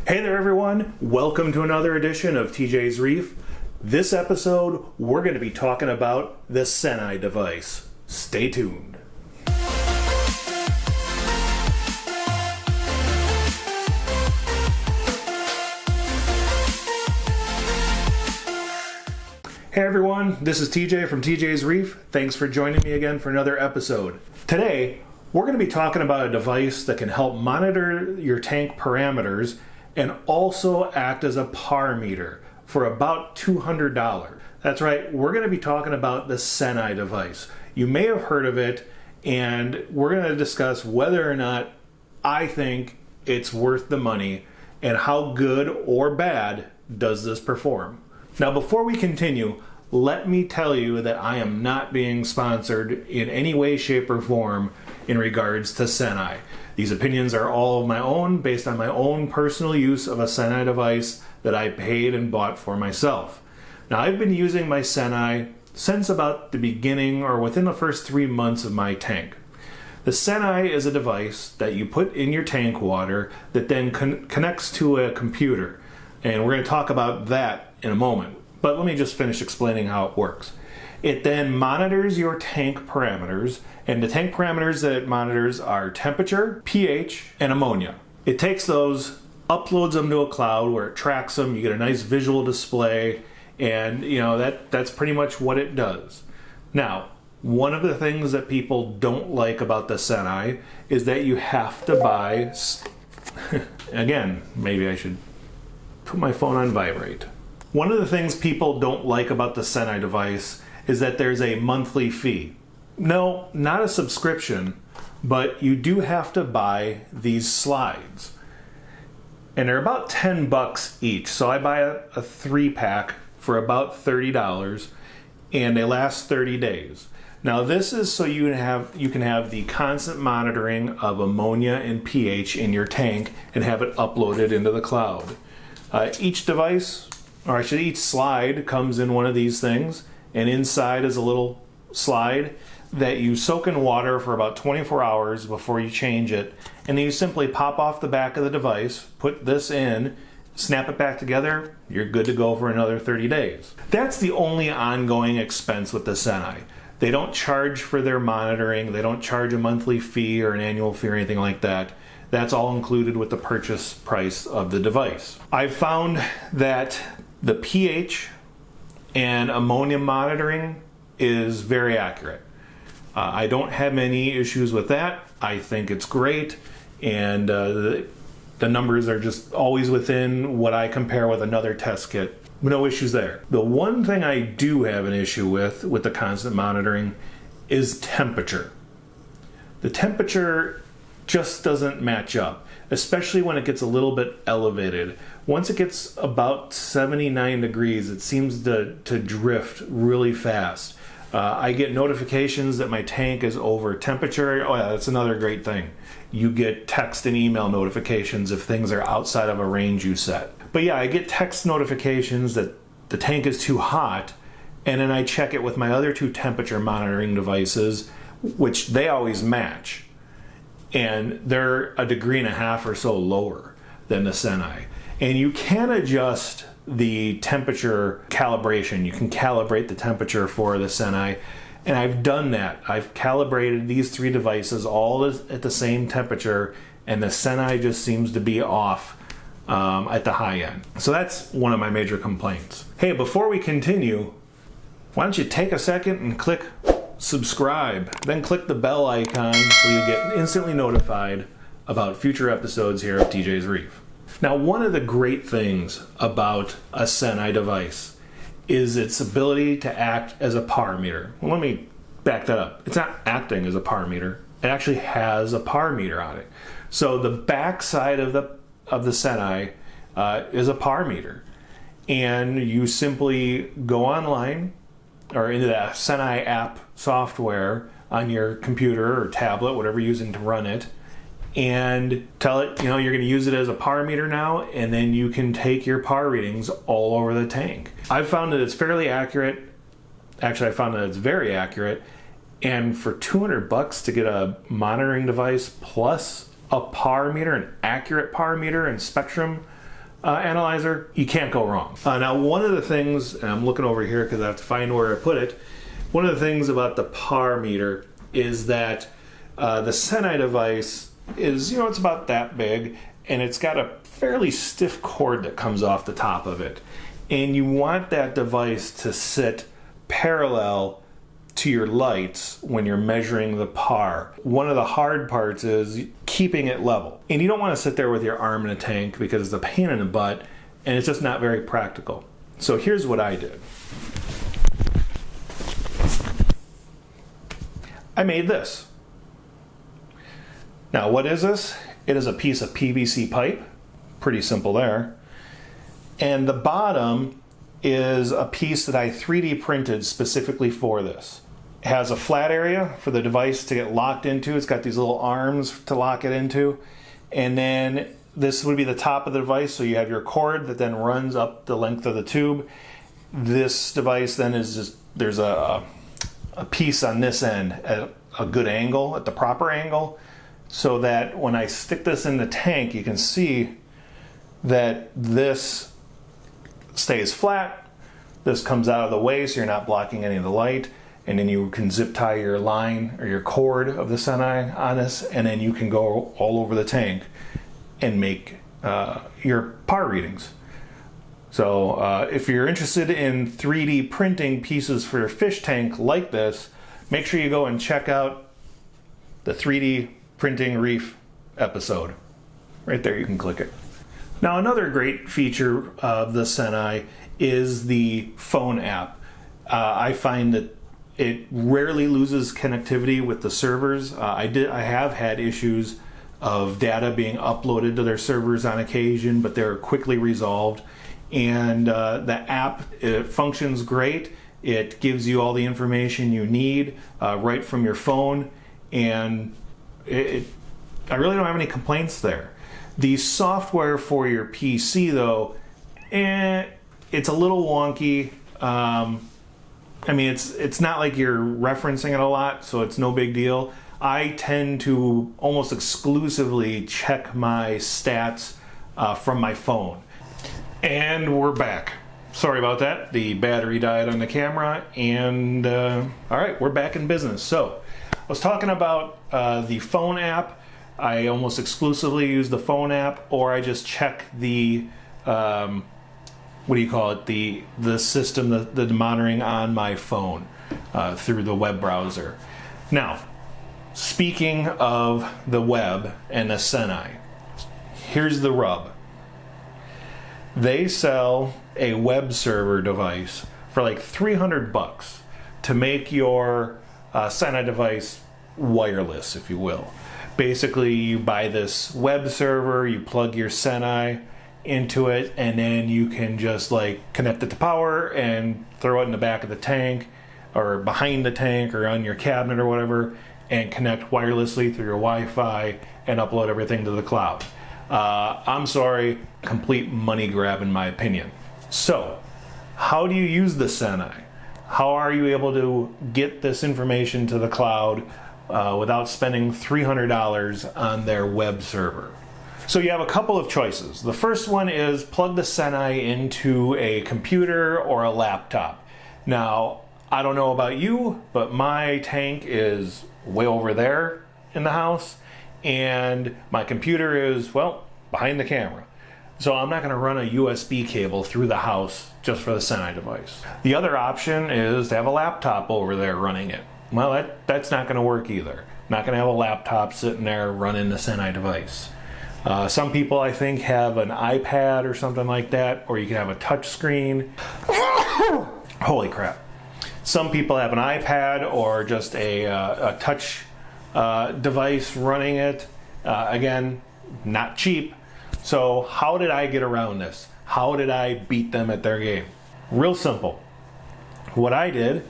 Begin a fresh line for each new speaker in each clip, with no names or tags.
Hey there everyone, welcome to another edition of TJ's Reef. This episode, we're going to be talking about the Seneye device. Stay tuned. Hey everyone, this is TJ from TJ's Reef. Thanks for joining me again for another episode. Today, we're going to be talking about a device that can help monitor your tank parameters and also act as a par meter for about $200. That's right, we're going to be talking about the Seneye device. You may have heard of it, and we're going to discuss whether or not I think it's worth the money and how good or bad does this perform. Now, before we continue, let me tell you that I am not being sponsored in any way, shape, or form in regards to Seneye. These opinions are all of my own, based on my own personal use of a Seneye device that I paid and bought for myself. Now, I've been using my Seneye since about the beginning or within the first 3 months of my tank. The Seneye is a device that you put in your tank water that then connects to a computer. And we're going to talk about that in a moment. But let me just finish explaining how it works. It then monitors your tank parameters, and the tank parameters that it monitors are temperature, pH, and ammonia. It takes those, uploads them to a cloud where it tracks them, you get a nice visual display, and that's pretty much what it does. Now, one of the things that people don't like about the Seneye is that you have to buy, again, maybe I should put my phone on vibrate. One of the things people don't like about the Seneye device is that there's a monthly fee. No, not a subscription, but you do have to buy these slides. And they're about $10 each. So I buy a 3-pack for about $30, and they last 30 days. Now this is so you can have the constant monitoring of ammonia and pH in your tank and have it uploaded into the cloud. Each device, or actually each slide, comes in one of these things, and inside is a little slide that you soak in water for about 24 hours before you change it, and then you simply pop off the back of the device, put this in, snap it back together, you're good to go for another 30 days. That's the only ongoing expense with the Seneye. They don't charge for their monitoring, they don't charge a monthly fee or an annual fee or anything like that. That's all included with the purchase price of the device. I've found that the pH and ammonia monitoring is very accurate. I don't have any issues with that. I think it's great, and the numbers are just always within what I compare with another test kit. No issues there. The one thing I do have an issue with the constant monitoring is temperature. The temperature just doesn't match up, especially when it gets a little bit elevated. Once it gets about 79 degrees, it seems to drift really fast. I get notifications that my tank is over temperature. Oh yeah, that's another great thing. You get text and email notifications if things are outside of a range you set. But yeah, I get text notifications that the tank is too hot, and then I check it with my other 2 temperature monitoring devices, which they always match. And they're 1.5 degrees or so lower than the Seneye. And you can adjust the temperature calibration. You can calibrate the temperature for the Seneye, and I've done that. I've calibrated these 3 devices all at the same temperature, and the Seneye just seems to be off at the high end. So that's one of my major complaints. Hey, before we continue, why don't you take a second and click subscribe, then click the bell icon so you get instantly notified about future episodes here of TJ's Reef. Now, one of the great things about a Seneye device is its ability to act as a par meter. Well, let me back that up. It's not acting as a par meter. It actually has a par meter on it. So the back side of the Seneye is a par meter. And you simply go online or into the Seneye app software on your computer or tablet, whatever you're using to run it, and tell it, you're going to use it as a par meter now, and then you can take your par readings all over the tank. I've found that it's fairly accurate. Actually, I found that it's very accurate. And for $200 to get a monitoring device plus a par meter, an accurate par meter and spectrum analyzer, you can't go wrong. Now, one of the things, and I'm looking over here because I have to find where I put it, one of the things about the PAR meter is that the Seneye device is, it's about that big, and it's got a fairly stiff cord that comes off the top of it. And you want that device to sit parallel to your lights when you're measuring the PAR. One of the hard parts is keeping it level. And you don't want to sit there with your arm in a tank because it's a pain in the butt, and it's just not very practical. So here's what I did. I made this. Now, what is this? It is a piece of PVC pipe. Pretty simple there. And the bottom is a piece that I 3D printed specifically for this. It has a flat area for the device to get locked into. It's got these little arms to lock it into. And then this would be the top of the device, so you have your cord that then runs up the length of the tube. This device then is just, there's a piece on this end at a good angle, at the proper angle, so that when I stick this in the tank, you can see that this stays flat, this comes out of the way so you're not blocking any of the light, and then you can zip tie your line or your cord of the Seneye on this, and then you can go all over the tank and make your PAR readings. So if you're interested in 3D printing pieces for your fish tank like this, make sure you go and check out the 3D printing reef episode. Right there, you can click it. Now, another great feature of the Seneye is the phone app. I find that it rarely loses connectivity with the servers. I have had issues of data being uploaded to their servers on occasion, but they're quickly resolved. And the app, it functions great. It gives you all the information you need right from your phone, and I really don't have any complaints there. The software for your PC, though, it's a little wonky. I mean, it's not like you're referencing it a lot, so it's no big deal. I tend to almost exclusively check my stats from my phone. And we're back. Sorry about that. The battery died on the camera, and all right, we're back in business. So I was talking about the phone app. I almost exclusively use the phone app, or I just check the what do you call it? The system, the monitoring on my phone through the web browser. Now, speaking of the web and the Seneye, here's the rub. They sell a web server device for like $300 to make your Seneye device wireless, if you will. Basically, you buy this web server, you plug your Seneye into it, and then you can just like connect it to power and throw it in the back of the tank or behind the tank or on your cabinet or whatever, and connect wirelessly through your Wi-Fi and upload everything to the cloud. I'm sorry, complete money grab in my opinion. So, how do you use the Seneye? How are you able to get this information to the cloud without spending $300 on their web server? So you have a couple of choices. The first one is plug the Seneye into a computer or a laptop. Now, I don't know about you, but my tank is way over there in the house, and my computer is, well, behind the camera. So I'm not going to run a USB cable through the house just for the Seneye device. The other option is to have a laptop over there running it. Well, that's not going to work either. Not going to have a laptop sitting there running the Seneye device. Some people, I think, have an iPad or something like that, or you can have a touch screen. Holy crap. Some people have an iPad or just a touch device running it. Again, not cheap. So how did I get around this? How did I beat them at their game? Real simple. What I did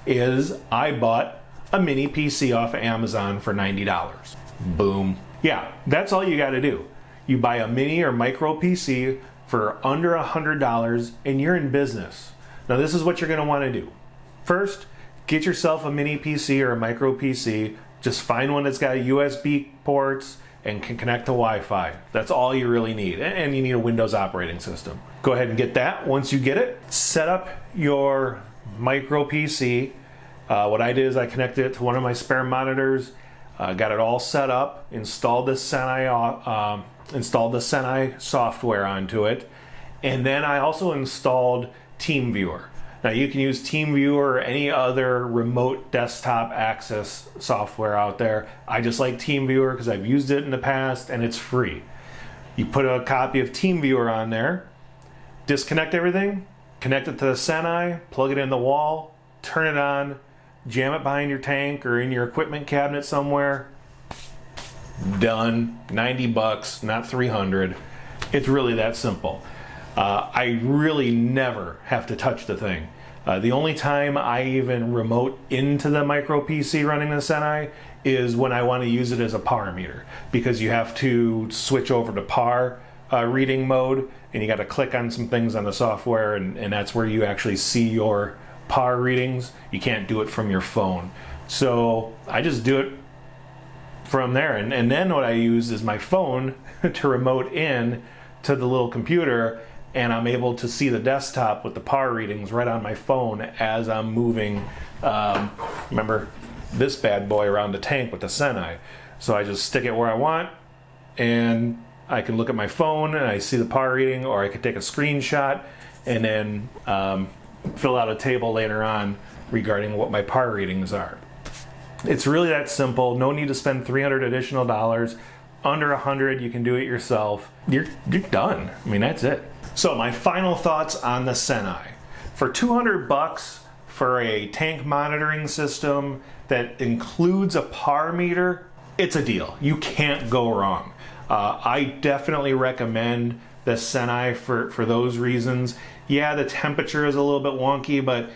is I bought a mini PC off of Amazon for $90. Boom. Yeah, that's all you got to do. You buy a mini or micro PC for under $100 and you're in business. Now this is what you're going to want to do. First, get yourself a mini PC or a micro PC. Just find one that's got USB ports and can connect to Wi-Fi. That's all you really need. And you need a Windows operating system. Go ahead and get that. Once you get it, set up your micro PC. What I did is I connected it to one of my spare monitors, got it all set up, installed the Seneye software onto it, and then I also installed TeamViewer. Now you can use TeamViewer or any other remote desktop access software out there. I just like TeamViewer because I've used it in the past and it's free. You put a copy of TeamViewer on there, disconnect everything, connect it to the Seneye, plug it in the wall, turn it on, jam it behind your tank or in your equipment cabinet somewhere. Done. 90 bucks, not 300. It's really that simple. I really never have to touch the thing. The only time I even remote into the micro PC running the Seneye is when I want to use it as a power meter, because you have to switch over to par reading mode, and you got to click on some things on the software, and that's where you actually see your par readings. You can't do it from your phone. So I just do it from there, and then what I use is my phone to remote in to the little computer, and I'm able to see the desktop with the par readings right on my phone as I'm moving, remember, this bad boy around the tank with the Seneye. So I just stick it where I want, and I can look at my phone and I see the par reading, or I could take a screenshot and then fill out a table later on regarding what my par readings are. It's really that simple. No need to spend $300 additional dollars. Under $100, you can do it yourself. You're done. I mean, that's it. So my final thoughts on the Seneye. For 200 bucks for a tank monitoring system that includes a par meter, it's a deal. You can't go wrong. I definitely recommend the Seneye for those reasons. Yeah, the temperature is a little bit wonky, but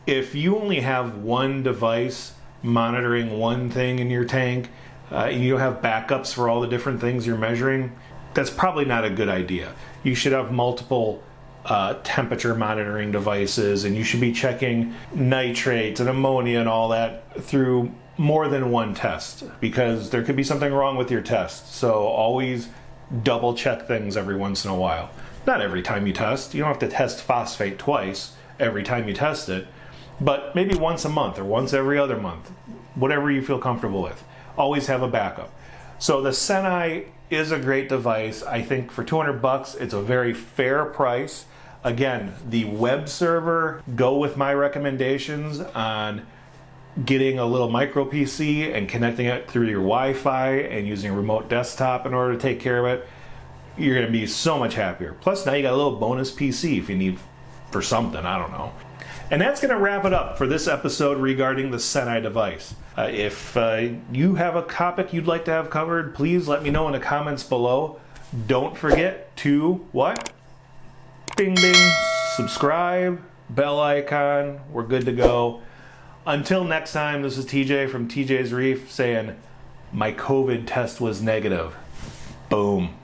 if you only have one device monitoring one thing in your tank, and you have backups for all the different things you're measuring, that's probably not a good idea. You should have multiple temperature monitoring devices, and you should be checking nitrates and ammonia and all that through more than one test, because there could be something wrong with your test. So always double check things every once in a while. Not every time you test. You don't have to test phosphate twice every time you test it, but maybe once a month or once every other month, whatever you feel comfortable with. Always have a backup. So the Seneye is a great device. I think for 200 bucks, it's a very fair price. Again, the web server, go with my recommendations on getting a little micro PC and connecting it through your Wi-Fi and using a remote desktop in order to take care of it. You're going to be so much happier. Plus, now you got a little bonus PC if you need for something, I don't know. And that's going to wrap it up for this episode regarding the Seneye device. If you have a topic you'd like to have covered, please let me know in the comments below. Don't forget to, what? Bing, bing, subscribe, bell icon. We're good to go. Until next time, this is TJ from TJ's Reef saying, my COVID test was negative. Boom.